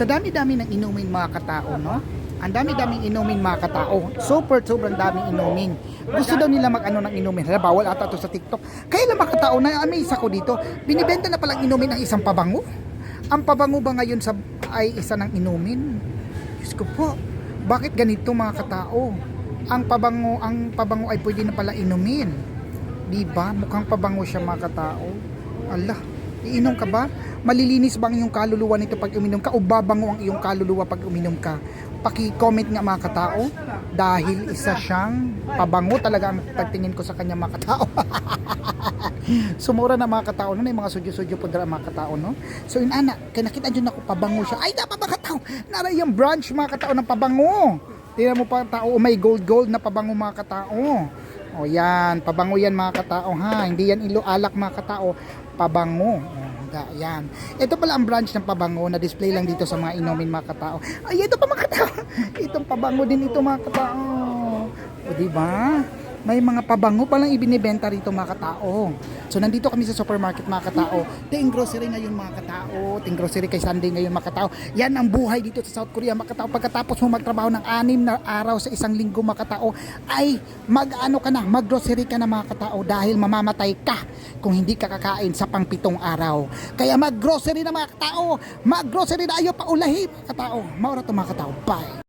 Sa dami-dami ng inumin mga katao, no? Ang dami-daming inumin mga katao. Sobrang daming inumin. Gusto daw nila mag-ano ng inumin. Hala, bawal ata to sa TikTok. Kaya lang mga katao, na-amaze ako dito. Binibenta na palang inumin ng isang pabango. Ang pabango ba ngayon ay isa ng inumin? Diyos ko po. Bakit ganito mga katao? Ang pabango ay pwede na pala inumin. Diba? Mukhang pabango siya mga katao. Allah, iinom ka ba? Malilinis ba ang iyong kaluluwa nito pag uminom ka? O babango ang iyong kaluluwa pag uminom ka? Paki-comment nga mga katao. Dahil isa siyang pabango talaga ang pagtingin ko sa kanya mga katao. Sumura na mga katao. No? Yung mga sudyo-sudyo po dara mga katao. No? So yun anak, kaya nakita dyan ako pabango siya. Ay dapat mga katao. Naray yung branch mga katao ng pabango. Tingnan mo pa tao, may gold na pabango mga katao. O yan, pabango yan mga katao ha. Hindi yan ilo-alak mga katao. Pabango. Yan. Ito pala ang branch ng pabango na display lang dito sa mga inumin mga katao. Ay, ito pa mga katao. Itong pabango din ito mga katao. O diba? May mga pabango palang ibinibenta rito mga katao. So nandito kami sa supermarket mga katao. Ting grocery ngayon mga katao. Ting grocery kay Sunday ngayon mga katao. Yan ang buhay dito sa South Korea mga katao. Pagkatapos mo magtrabaho ng 6 na araw sa isang linggo mga katao, ay mag-grocery ka na mga katao dahil mamamatay ka kung hindi ka kakain sa pang-7 araw. Kaya mag-grocery na mga katao. Mag-grocery na ayaw paulahi mga katao. Maura to mga katao. Bye.